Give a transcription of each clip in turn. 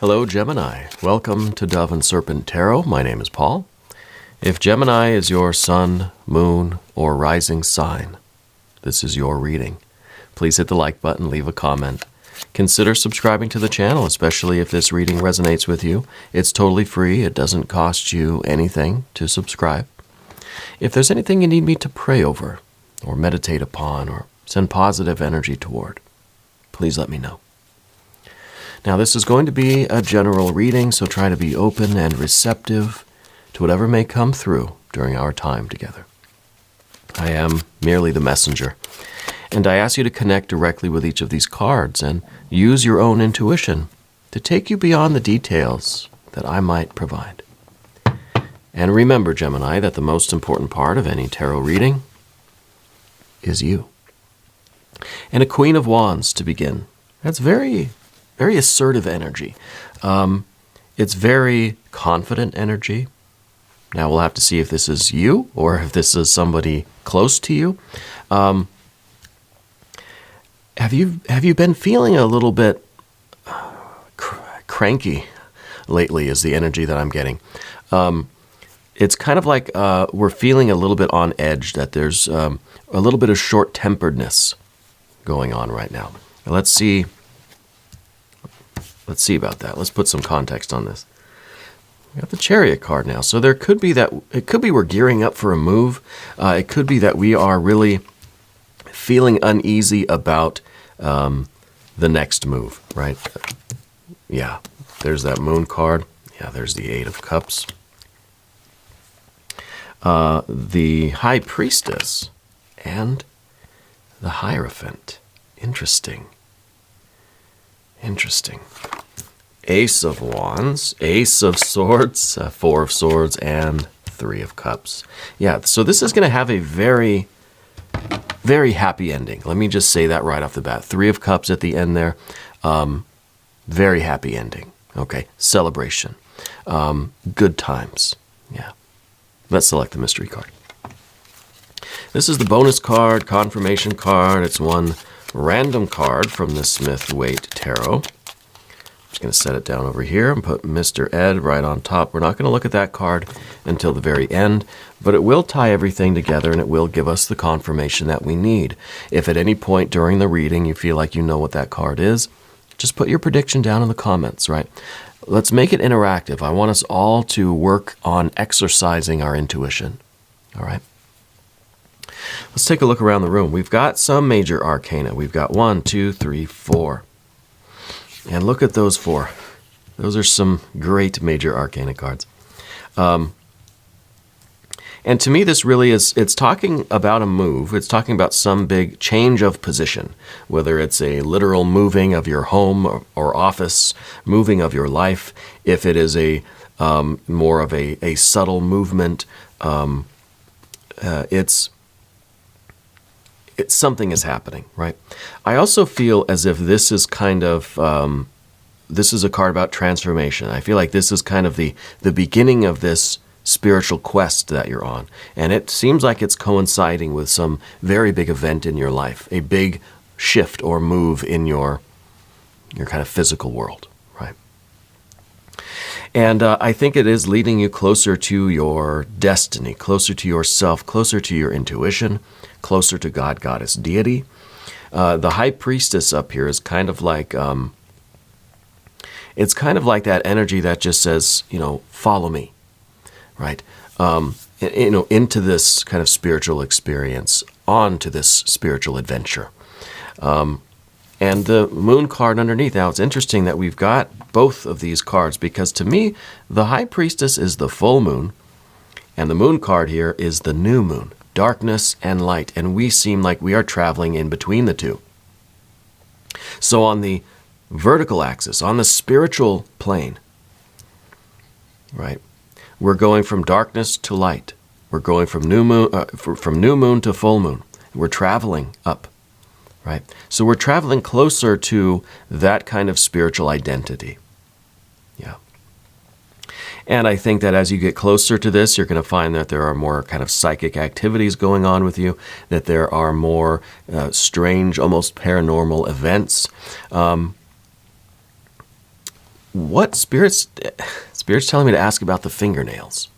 Hello, Gemini. Welcome to Dove and Serpent Tarot. My name is Paul. If Gemini is your sun, moon, or rising sign, this is your reading. Please hit the like button, leave a comment. Consider subscribing to the channel, especially if this reading resonates with you. It's totally free. It doesn't cost you anything to subscribe. If there's anything you need me to pray over, or meditate upon, or send positive energy toward, please let me know. Now, this is going to be a general reading, so try to be open and receptive to whatever may come through during our time together. I am merely the messenger, and I ask you to connect directly with each of these cards and use your own intuition to take you beyond the details that I might provide. And remember, Gemini, that the most important part of any tarot reading is you. And a Queen of Wands to begin. That's very assertive energy. It's very confident energy. Now we'll have to see if this is you or if this is somebody close to you. Have you been feeling a little bit cranky lately is the energy that I'm getting. It's kind of like we're feeling a little bit on edge, that there's a little bit of short-temperedness going on right now. Let's see about that. Let's put some context on this. We got the Chariot card now. So there could be that, it could be we're gearing up for a move. It could be that we are really feeling uneasy about the next move, right? Yeah, there's that Moon card. Yeah, there's the Eight of Cups. The High Priestess and the Hierophant. Interesting. Ace of Wands, Ace of Swords, Four of Swords, and Three of Cups. Yeah, so this is going to have a very, very happy ending. Let me just say that right off the bat. Three of Cups at the end there. Very happy ending. Okay, celebration. Good times. Yeah. Let's select the mystery card. This is the bonus card, confirmation card. It's one random card from the Smith-Waite Tarot. I'm just going to set it down over here and put Mr. Ed right on top. We're not going to look at that card until the very end, but it will tie everything together and it will give us the confirmation that we need. If at any point during the reading you feel like you know what that card is, just put your prediction down in the comments, right? Let's make it interactive. I want us all to work on exercising our intuition, all right? Let's take a look around the room. We've got some major arcana. We've got 1, 2, 3, 4. And look at those 4. Those are some great major arcana cards. And to me, this really is, it's talking about a move. It's talking about some big change of position, whether it's a literal moving of your home or office, moving of your life. If it is a more of a subtle movement, it's something is happening, right? I also feel as if this is kind of, this is a card about transformation. I feel like this is kind of the beginning of this spiritual quest that you're on. And it seems like it's coinciding with some very big event in your life, a big shift or move in your kind of physical world, right? And I think it is leading you closer to your destiny, closer to yourself, closer to your intuition, closer to God, Goddess, Deity. The High Priestess up here is kind of like, it's kind of like that energy that just says, follow me, right? Into this kind of spiritual experience, onto this spiritual adventure. And the Moon card underneath. Now, it's interesting that we've got both of these cards because to me, the High Priestess is the full moon, and the Moon card here is the new moon, darkness and light. And we seem like we are traveling in between the two. So on the vertical axis, on the spiritual plane, right, we're going from darkness to light. We're going from new moon to full moon. We're traveling up. Right? So we're traveling closer to that kind of spiritual identity. Yeah. And I think that as you get closer to this, you're going to find that there are more kind of psychic activities going on with you, that there are more strange, almost paranormal events. what Spirit's telling me to ask about the fingernails.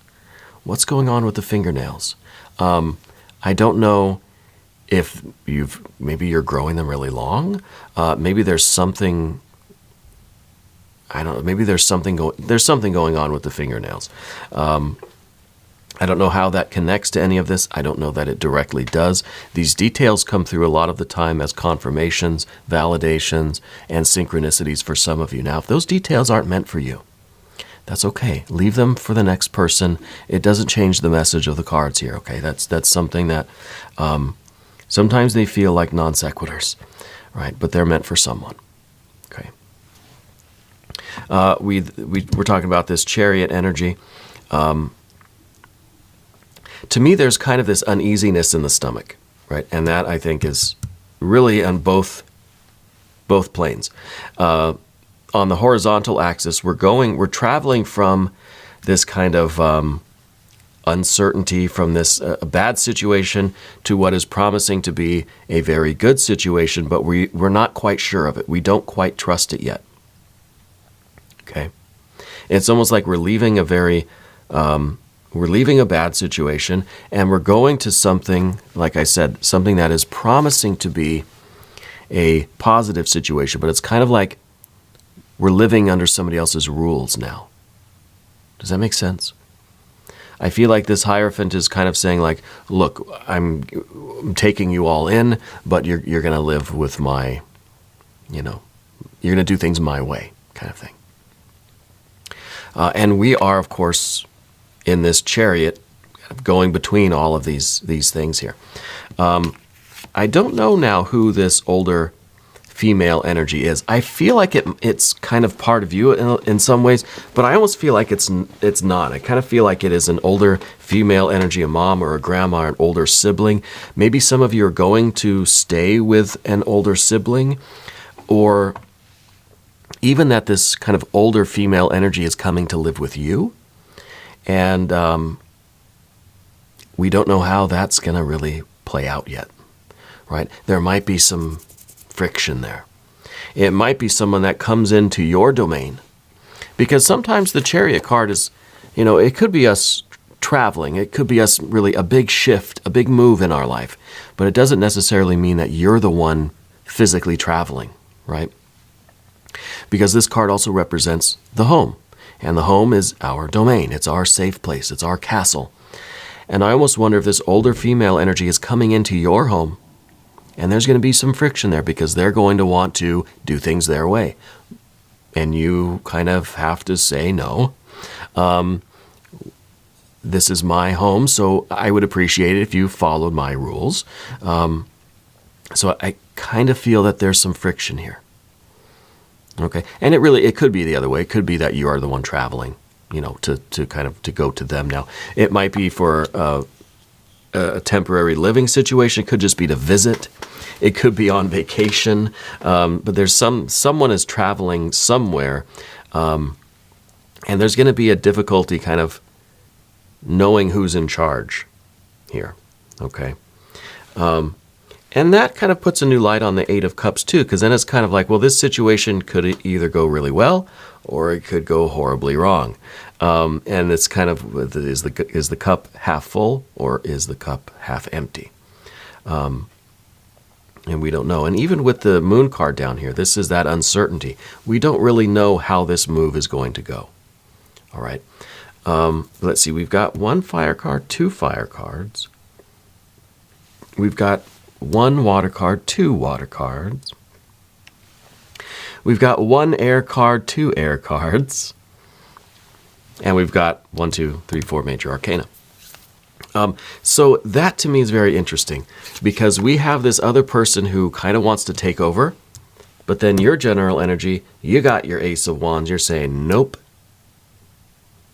What's going on with the fingernails? I don't know if maybe you're growing them really long. Maybe there's something, I don't know, maybe there's something going on with the fingernails. I don't know how that connects to any of this. I don't know that it directly does. These details come through a lot of the time as confirmations, validations, and synchronicities for some of you. Now, if those details aren't meant for you, that's okay. Leave them for the next person. It doesn't change the message of the cards here, okay? That's something that sometimes they feel like non sequiturs, right? But they're meant for someone, okay? We're talking about this Chariot energy. To me, there's kind of this uneasiness in the stomach, right? And that, I think, is really on both planes. On the horizontal axis, we're traveling from this kind of uncertainty, from this bad situation to what is promising to be a very good situation, but we're not quite sure of it. We don't quite trust it yet. Okay? It's almost like we're leaving a bad situation, and we're going to something, like I said, something that is promising to be a positive situation, but it's kind of like we're living under somebody else's rules now. Does that make sense? I feel like this Hierophant is kind of saying, like, look, I'm taking you all in, but you're going to live with my, you're going to do things my way, kind of thing. And we are, of course, in this Chariot, going between all of these things here. I don't know now who this older female energy is. I feel like it's kind of part of you in some ways, but I almost feel like it's not. I kind of feel like it is an older female energy, a mom or a grandma, or an older sibling. Maybe some of you are going to stay with an older sibling, or even that this kind of older female energy is coming to live with you. And we don't know how that's going to really play out yet, right? There might be some friction there. It might be someone that comes into your domain, because sometimes the Chariot card is, it could be us traveling. It could be us really a big shift, a big move in our life, but it doesn't necessarily mean that you're the one physically traveling, right? Because this card also represents the home. And the home is our domain. It's our safe place. It's our castle. And I almost wonder if this older female energy is coming into your home, and there's going to be some friction there because they're going to want to do things their way. And you kind of have to say no. This is my home, so I would appreciate it if you followed my rules. So I kind of feel that there's some friction here. Okay, and it could be the other way. It could be that you are the one traveling, to go to them now. It might be for a temporary living situation. It could just be to visit. It could be on vacation. But there's someone is traveling somewhere, and there's going to be a difficulty kind of knowing who's in charge here. Okay. And that kind of puts a new light on the Eight of Cups too, because then it's kind of like, well, this situation could either go really well or it could go horribly wrong. And it's kind of, is the cup half full or is the cup half empty? And we don't know. And even with the Moon card down here, this is that uncertainty. We don't really know how this move is going to go. All right. Let's see. We've got one fire card, two fire cards. We've got one water card, two water cards. We've got one air card, two air cards. And we've got 1, 2, 3, 4 major arcana. So that to me is very interesting, because we have this other person who kind of wants to take over, but then your general energy, you got your Ace of Wands, you're saying, nope,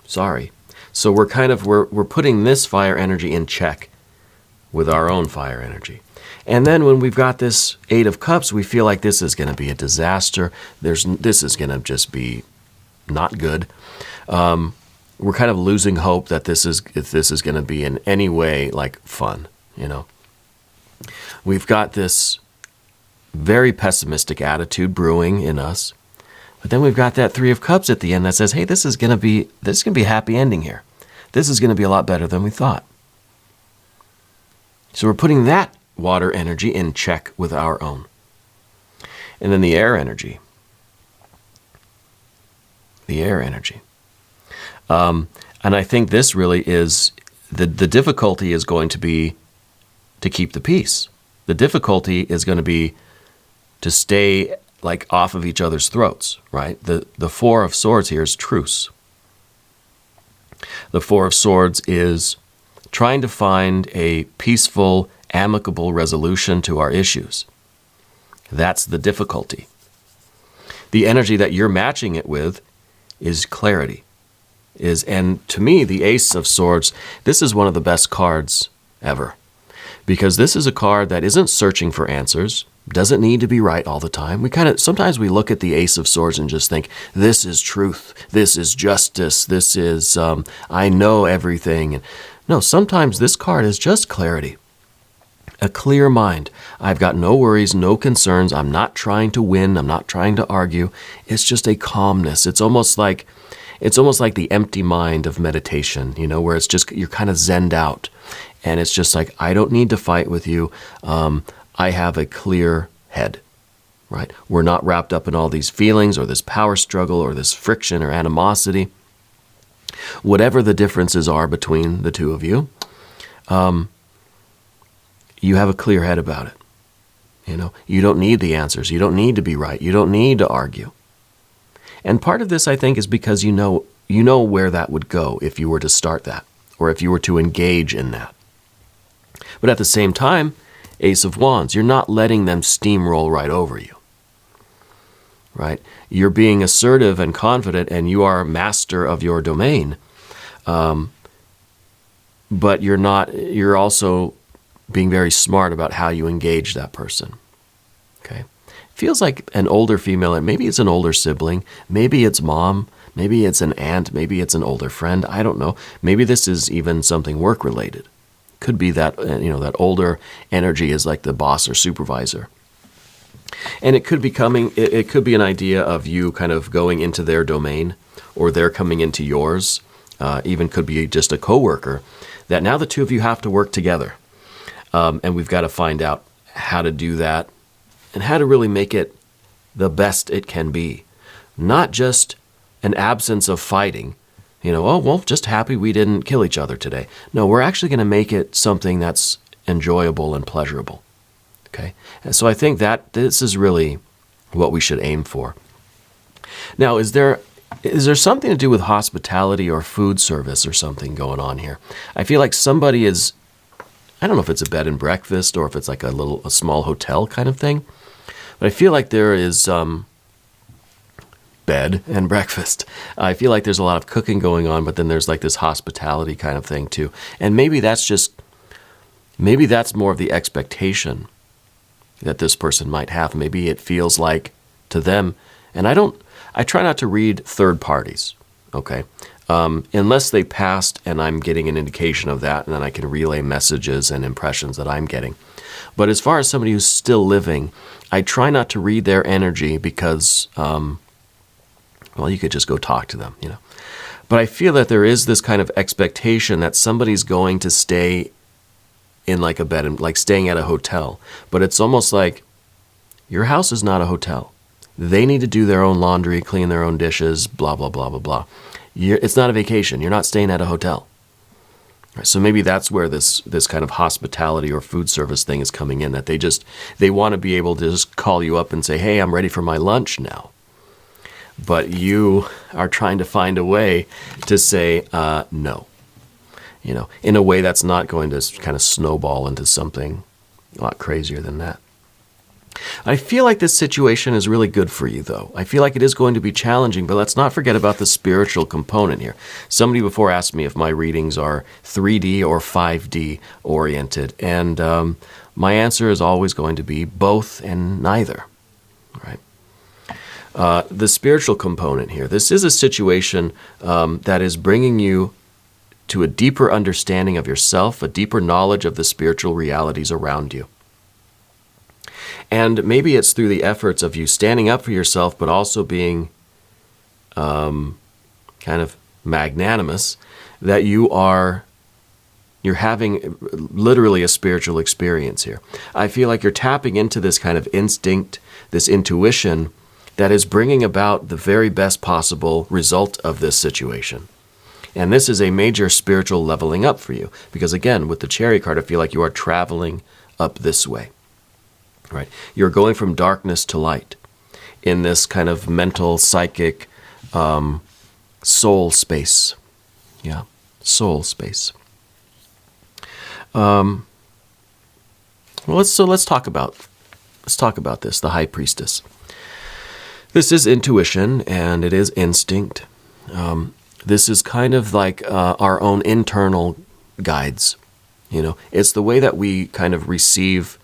sorry. So we're putting this fire energy in check with our own fire energy. And then when we've got this Eight of Cups, we feel like this is going to be a disaster. This is going to just be not good. We're kind of losing hope that this is going to be in any way like fun, We've got this very pessimistic attitude brewing in us. But then we've got that Three of Cups at the end that says, hey, this is going to be a happy ending here. This is going to be a lot better than we thought. So we're putting that water energy in check with our own. And then the air energy. The air energy. And I think this really is, the difficulty is going to be to keep the peace. The difficulty is going to be to stay like off of each other's throats, right? The Four of Swords here is truce. The Four of Swords is trying to find a peaceful, amicable resolution to our issues. That's the difficulty. The energy that you're matching it with is clarity. And to me, the Ace of Swords, this is one of the best cards ever. Because this is a card that isn't searching for answers, doesn't need to be right all the time. Sometimes we look at the Ace of Swords and just think, this is truth, this is justice, this is, I know everything. No, sometimes this card is just clarity. A clear mind. I've got no worries, no concerns. I'm not trying to win. I'm not trying to argue. It's just a calmness. It's almost like the empty mind of meditation, where it's just, you're kind of zenned out. And it's just like, I don't need to fight with you. I have a clear head, right? We're not wrapped up in all these feelings or this power struggle or this friction or animosity. Whatever the differences are between the two of you, you have a clear head about it. You don't need the answers. You don't need to be right. You don't need to argue. And part of this, I think, is because you know where that would go if you were to start that, or if you were to engage in that. But at the same time, Ace of Wands, you're not letting them steamroll right over you, right? You're being assertive and confident, and you are master of your domain. But you're also being very smart about how you engage that person, okay? Feels like an older female, and maybe it's an older sibling, maybe it's mom, maybe it's an aunt, maybe it's an older friend, I don't know. Maybe this is even something work-related. Could be that, that older energy is like the boss or supervisor. And it could be it could be an idea of you kind of going into their domain, or they're coming into yours. Even could be just a coworker, that now the two of you have to work together. And we've got to find out how to do that and how to really make it the best it can be. Not just an absence of fighting, just happy we didn't kill each other today. No, we're actually going to make it something that's enjoyable and pleasurable. Okay? And so I think that this is really what we should aim for. Now, is there something to do with hospitality or food service or something going on here? I feel like somebody is, I don't know if it's a bed and breakfast or if it's like a small hotel kind of thing, but I feel like there is bed and breakfast. I feel like there's a lot of cooking going on, but then there's like this hospitality kind of thing too. And maybe that's more of the expectation that this person might have. Maybe it feels like to them, and I try not to read third parties, okay? Unless they passed and I'm getting an indication of that, and then I can relay messages and impressions that I'm getting. But as far as somebody who's still living, I try not to read their energy because, you could just go talk to them, But I feel that there is this kind of expectation that somebody's going to stay in like a bed, and like staying at a hotel. But it's almost like your house is not a hotel. They need to do their own laundry, clean their own dishes, blah, blah, blah, blah, blah. It's not a vacation. You're not staying at a hotel. Right, so maybe that's where this kind of hospitality or food service thing is coming in, that they want to be able to just call you up and say, hey, I'm ready for my lunch now. But you are trying to find a way to say no, in a way that's not going to kind of snowball into something a lot crazier than that. I feel like this situation is really good for you, though. I feel like it is going to be challenging, but let's not forget about the spiritual component here. Somebody before asked me if my readings are 3D or 5D oriented, and my answer is always going to be both and neither, right? The spiritual component here. This is a situation that is bringing you to a deeper understanding of yourself, a deeper knowledge of the spiritual realities around you. And maybe it's through the efforts of you standing up for yourself, but also being kind of magnanimous, that you're having literally a spiritual experience here. I feel like you're tapping into this kind of instinct, this intuition that is bringing about the very best possible result of this situation. And this is a major spiritual leveling up for you. Because again, with the Chariot card, I feel like you are traveling up this way. Right? You're going from darkness to light in this kind of mental, psychic, soul space. Yeah, soul space. Well, let's talk about this, the High Priestess. This is intuition and it is instinct. This is kind of like our own internal guides. You know, it's the way that we kind of receive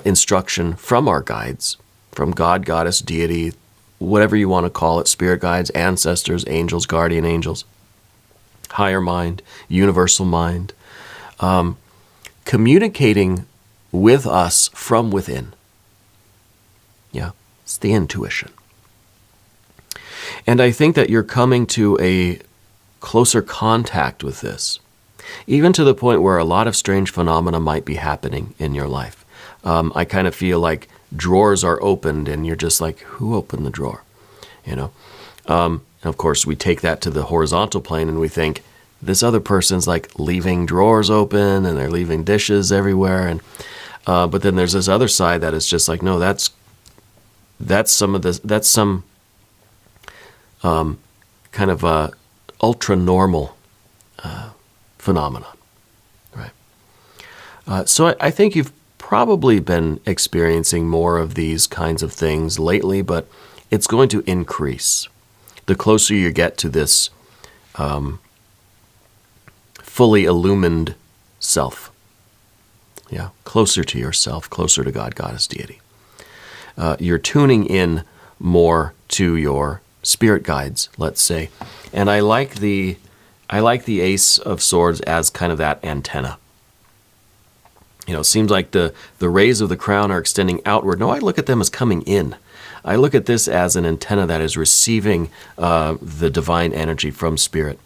instruction from our guides, from God, goddess, deity, whatever you want to call it, spirit guides, ancestors, angels, guardian angels, higher mind, universal mind, communicating with us from within. Yeah, it's the intuition. And I think that you're coming to a closer contact with this, even to the point where a lot of strange phenomena might be happening in your life. I kind of feel like drawers are opened and you're just like, who opened the drawer? You know? And of course, we take that to the horizontal plane and we think, this other person's like leaving drawers open and they're leaving dishes everywhere. And but then there's this other side that is just like, no, that's some kind of ultra normal phenomenon, right? So I think you've probably been experiencing more of these kinds of things lately, but it's going to increase the closer you get to this fully illumined self. Yeah, closer to yourself, closer to God, goddess, deity. You're tuning in more to your spirit guides, let's say. And I like the Ace of Swords as kind of that antenna. You know, it seems like the rays of the crown are extending outward. No, I look at them as coming in. I look at this as an antenna that is receiving the divine energy from spirit.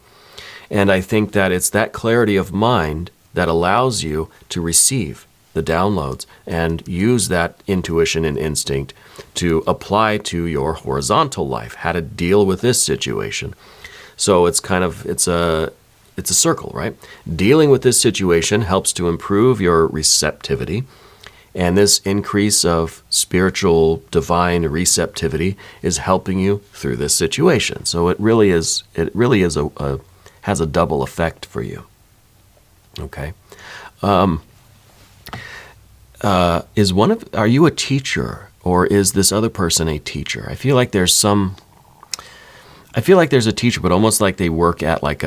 And I think that it's that clarity of mind that allows you to receive the downloads and use that intuition and instinct to apply to your horizontal life, how to deal with this situation. So it's a circle, right? Dealing with this situation helps to improve your receptivity, and this increase of spiritual divine receptivity is helping you through this situation. So it really is has a double effect for you. Okay. Are you a teacher, or is this other person a teacher? I feel like there's a teacher, but almost like they work at like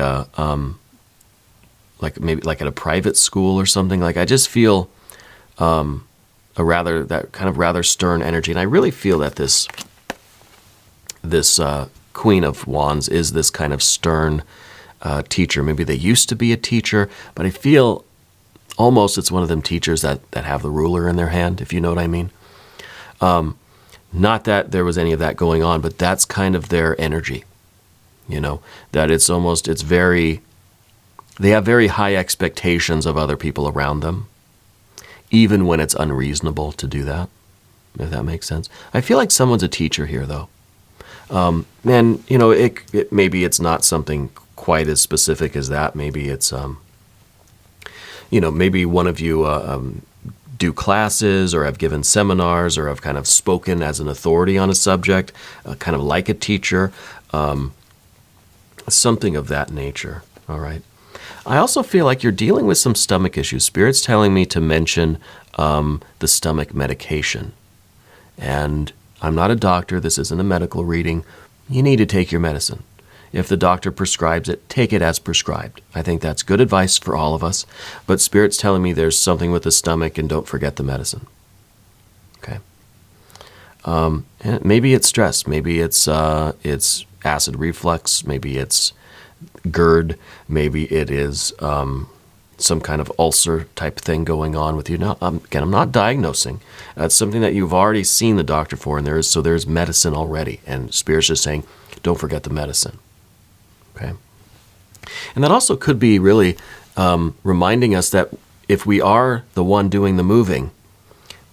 maybe at a private school or something. Like I just feel that kind of rather stern energy, and I really feel that this Queen of Wands is this kind of stern teacher. Maybe they used to be a teacher, but I feel almost it's one of them teachers that have the ruler in their hand, if you know what I mean. Not that there was any of that going on, but that's kind of their energy. You know, that they have very high expectations of other people around them, even when it's unreasonable to do that, if that makes sense. I feel like someone's a teacher here, though. And, you know, maybe it's not something quite as specific as that. Maybe it's, maybe one of you do classes or have given seminars or have kind of spoken as an authority on a subject, kind of like a teacher, something of that nature, all right? I also feel like you're dealing with some stomach issues. Spirit's telling me to mention the stomach medication. And I'm not a doctor. This isn't a medical reading. You need to take your medicine. If the doctor prescribes it, take it as prescribed. I think that's good advice for all of us. But Spirit's telling me there's something with the stomach, and don't forget the medicine. Okay. And maybe it's stress. Maybe it's acid reflux. Maybe it's GERD. Maybe it is some kind of ulcer type thing going on with you. Now, again, I'm not diagnosing. It's something that you've already seen the doctor for, and there's medicine already. And Spirit's just saying, don't forget the medicine. Okay? And that also could be really reminding us that if we are the one doing the moving,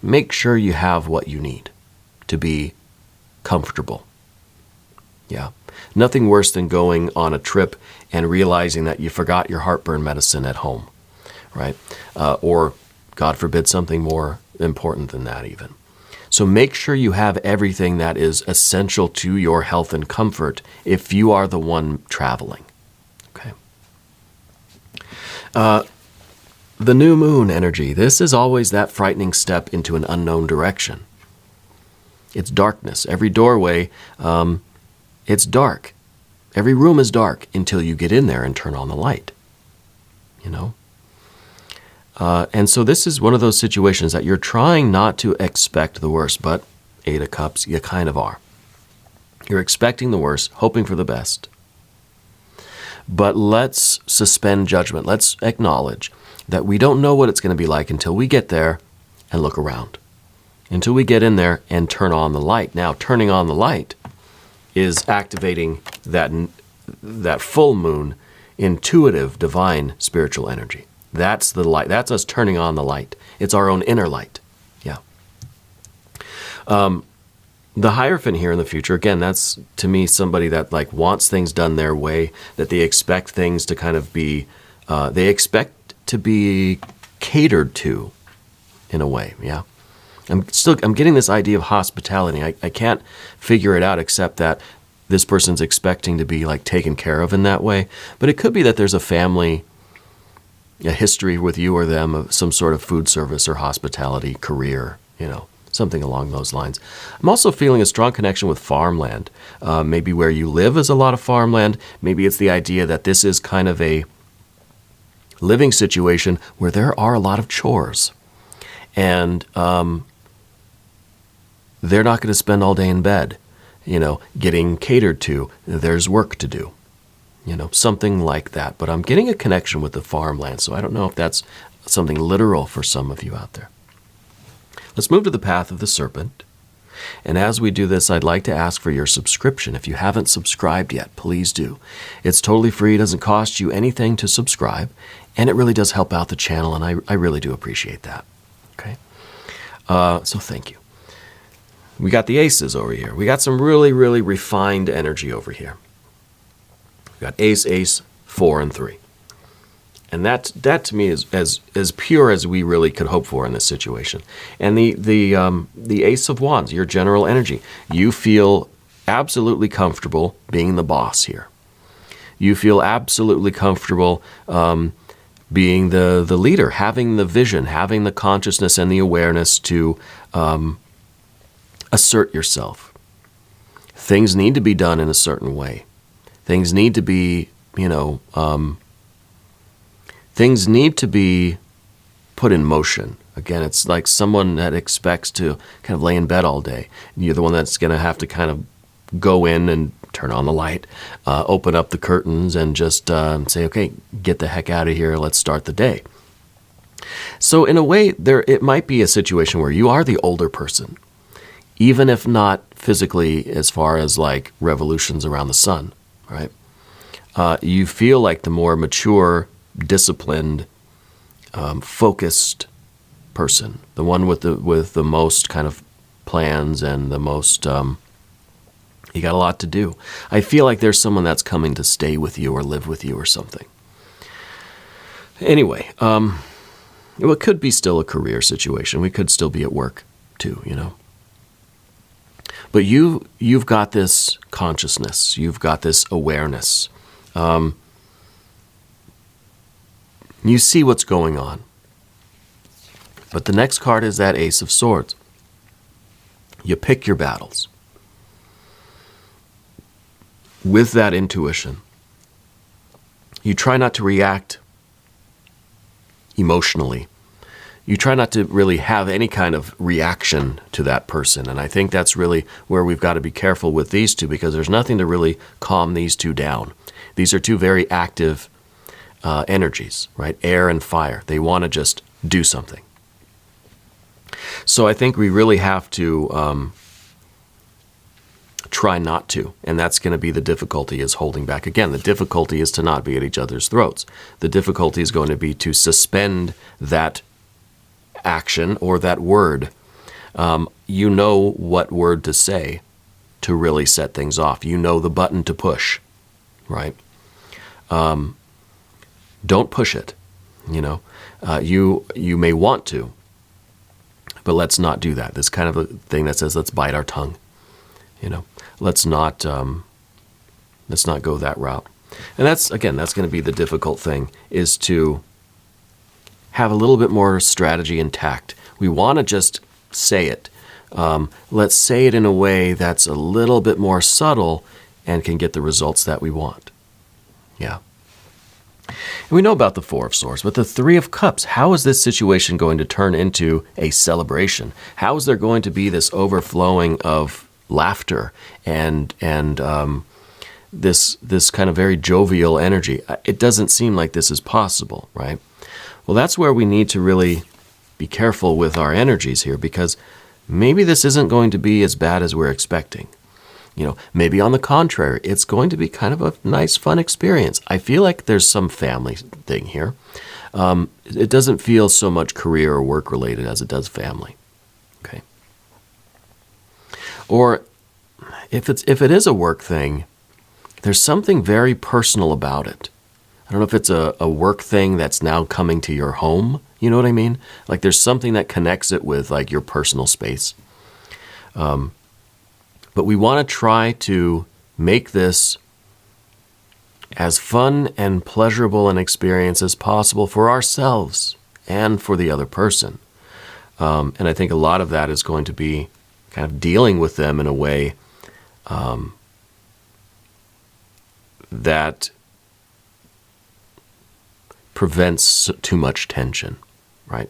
make sure you have what you need to be comfortable. Yeah. Nothing worse than going on a trip and realizing that you forgot your heartburn medicine at home, right? Or, God forbid, something more important than that even. So make sure you have everything that is essential to your health and comfort if you are the one traveling. Okay. The new moon energy. This is always that frightening step into an unknown direction. It's darkness. Every doorway, it's dark. Every room is dark until you get in there and turn on the light. You know? And so this is one of those situations that you're trying not to expect the worst, but 8 of Cups, you kind of are. You're expecting the worst, hoping for the best. But let's suspend judgment. Let's acknowledge that we don't know what it's going to be like until we get there and look around. Until we get in there and turn on the light. Now, turning on the light is activating that full moon, intuitive, divine, spiritual energy. That's the light. That's us turning on the light. It's our own inner light. Yeah. The Hierophant here in the future, again, that's to me somebody that like wants things done their way, that they expect things to kind of be, they expect to be catered to in a way. Yeah. I'm getting this idea of hospitality. I can't figure it out except that this person's expecting to be like taken care of in that way. But it could be that there's a family, a history with you or them of some sort of food service or hospitality career, you know, something along those lines. I'm also feeling a strong connection with farmland. Maybe where you live is a lot of farmland. Maybe it's the idea that this is kind of a living situation where there are a lot of chores. And they're not going to spend all day in bed, you know, getting catered to. There's work to do, you know, something like that. But I'm getting a connection with the farmland, so I don't know if that's something literal for some of you out there. Let's move to the path of the serpent. And as we do this, I'd like to ask for your subscription. If you haven't subscribed yet, please do. It's totally free. It doesn't cost you anything to subscribe. And it really does help out the channel, and I really do appreciate that. Okay? So thank you. We got the aces over here. We got some really, really refined energy over here. We got ace, ace, 4, and 3. And that to me is as pure as we really could hope for in this situation. And the Ace of Wands, your general energy. You feel absolutely comfortable being the boss here. You feel absolutely comfortable being the leader, having the vision, having the consciousness and the awareness to assert yourself. Things need to be done in a certain way. Things need to be, things need to be put in motion. Again, it's like someone that expects to kind of lay in bed all day. You're the one that's going to have to kind of go in and turn on the light, open up the curtains, and just say, okay, get the heck out of here. Let's start the day. So in a way, it might be a situation where you are the older person, even if not physically as far as like revolutions around the sun, right? You feel like the more mature, disciplined, focused person, the one with the most kind of plans and the most, you got a lot to do. I feel like there's someone that's coming to stay with you or live with you or something. Anyway, it could be still a career situation. We could still be at work too, But you've got this consciousness. You've got this awareness. You see what's going on. But the next card is that Ace of Swords. You pick your battles. With that intuition, you try not to react emotionally. You try not to really have any kind of reaction to that person. And I think that's really where we've got to be careful with these two, because there's nothing to really calm these two down. These are two very active energies, right? Air and fire. They want to just do something. So I think we really have to try not to. And that's going to be the difficulty, is holding back. Again, the difficulty is to not be at each other's throats. The difficulty is going to be to suspend that action or that word. You know what word to say to really set things off. You know the button to push, right? Don't push it. You may want to, but let's not do that. This kind of a thing that says, let's bite our tongue. Let's not go that route. And that's going to be the difficult thing, is to have a little bit more strategy and tact. We want to just say it. Let's say it in a way that's a little bit more subtle and can get the results that we want. Yeah. And we know about the Four of Swords, but the Three of Cups, how is this situation going to turn into a celebration? How is there going to be this overflowing of laughter and this kind of very jovial energy? It doesn't seem like this is possible, right? Well, that's where we need to really be careful with our energies here, because maybe this isn't going to be as bad as we're expecting. Maybe on the contrary, it's going to be kind of a nice, fun experience. I feel like there's some family thing here. It doesn't feel so much career or work related as it does family. Okay. Or if it is a work thing, there's something very personal about it. I don't know if it's a work thing that's now coming to your home. You know what I mean? Like there's something that connects it with like your personal space. But we want to try to make this as fun and pleasurable an experience as possible for ourselves and for the other person. And I think a lot of that is going to be kind of dealing with them in a way that prevents too much tension, right?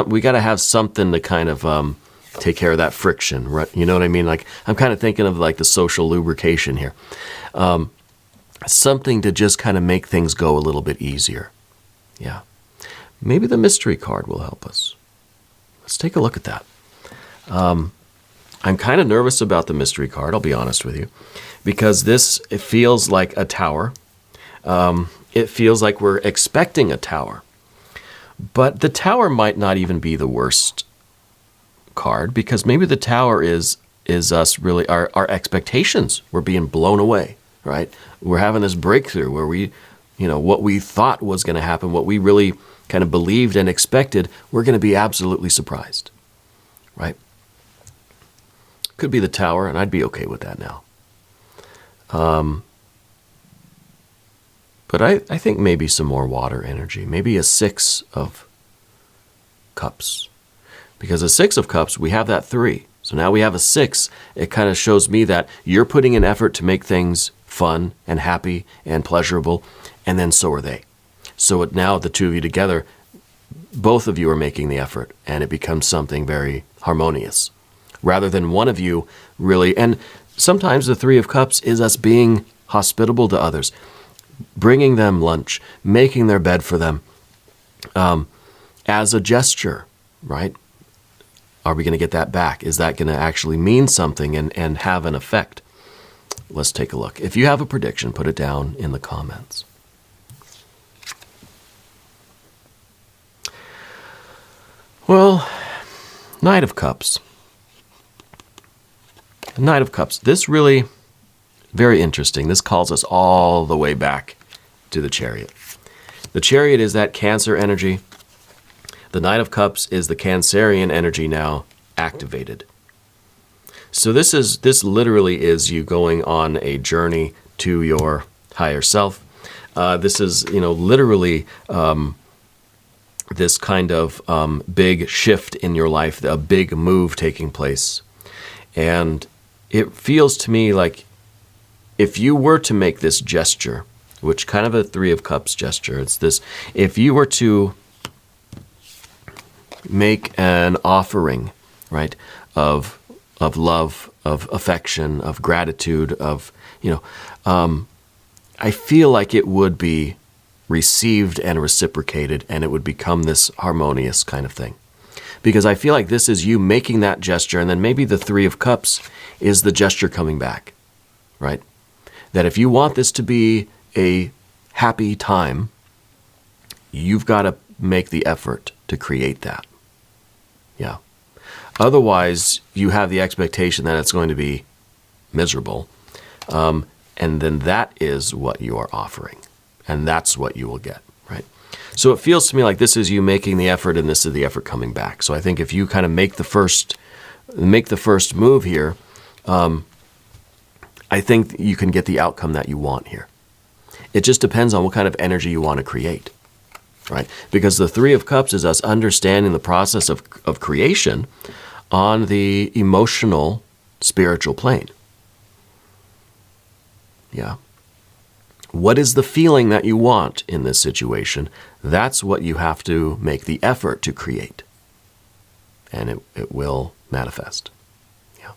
We got to have something to kind of take care of that friction, right? You know what I mean? Like I'm kind of thinking of like the social lubrication here. Something to just kind of make things go a little bit easier. Yeah. Maybe the mystery card will help us. Let's take a look at that. I'm kind of nervous about the mystery card, I'll be honest with you, because it feels like a tower. It feels like we're expecting a tower. But the tower might not even be the worst card, because maybe the tower is us really, our expectations. We're being blown away, right? We're having this breakthrough where we, what we thought was going to happen, what we really kind of believed and expected, we're going to be absolutely surprised, right? Could be the tower, and I'd be okay with that now. But I think maybe some more water energy, maybe a Six of Cups. Because a Six of Cups, we have that 3. So now we have a 6. It kind of shows me that you're putting an effort to make things fun and happy and pleasurable, and then so are they. So now the two of you together, both of you are making the effort, and it becomes something very harmonious. Rather than one of you really, and sometimes the Three of Cups is us being hospitable to others, bringing them lunch, making their bed for them, as a gesture, right? Are we going to get that back? Is that going to actually mean something and have an effect? Let's take a look. If you have a prediction, put it down in the comments. Well, Knight of Cups. Knight of Cups. This really, very interesting. This calls us all the way back to the Chariot. The Chariot is that Cancer energy. The Knight of Cups is the Cancerian energy now activated. So this literally is you going on a journey to your higher self. This is, literally this kind of big shift in your life, a big move taking place. And it feels to me like if you were to make this gesture, which kind of a Three of Cups gesture, it's this, if you were to make an offering, right, of love, of affection, of gratitude, of, I feel like it would be received and reciprocated, and it would become this harmonious kind of thing. Because I feel like this is you making that gesture, and then maybe the Three of Cups is the gesture coming back, right? That if you want this to be a happy time, you've got to make the effort to create that. Yeah. Otherwise, you have the expectation that it's going to be miserable. And then that is what you are offering. And that's what you will get, right? So it feels to me like this is you making the effort and this is the effort coming back. So I think if you kind of make the first move here, I think you can get the outcome that you want here. It just depends on what kind of energy you want to create, right? Because the Three of Cups is us understanding the process of creation on the emotional, spiritual plane. Yeah. What is the feeling that you want in this situation? That's what you have to make the effort to create. And it will manifest. Yeah.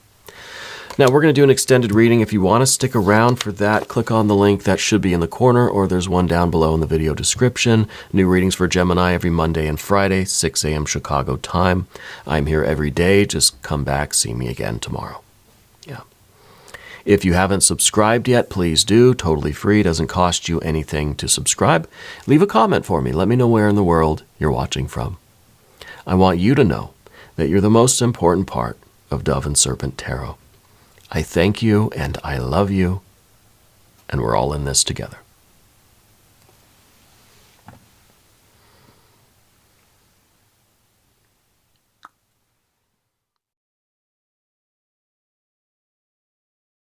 Now we're going to do an extended reading. If you want to stick around for that, click on the link that should be in the corner, or there's one down below in the video description. New readings for Gemini every Monday and Friday, 6 a.m. Chicago time. I'm here every day. Just come back, see me again tomorrow. Yeah. If you haven't subscribed yet, please do. Totally free. Doesn't cost you anything to subscribe. Leave a comment for me. Let me know where in the world you're watching from. I want you to know that you're the most important part of Dove and Serpent Tarot. I thank you and I love you, and we're all in this together.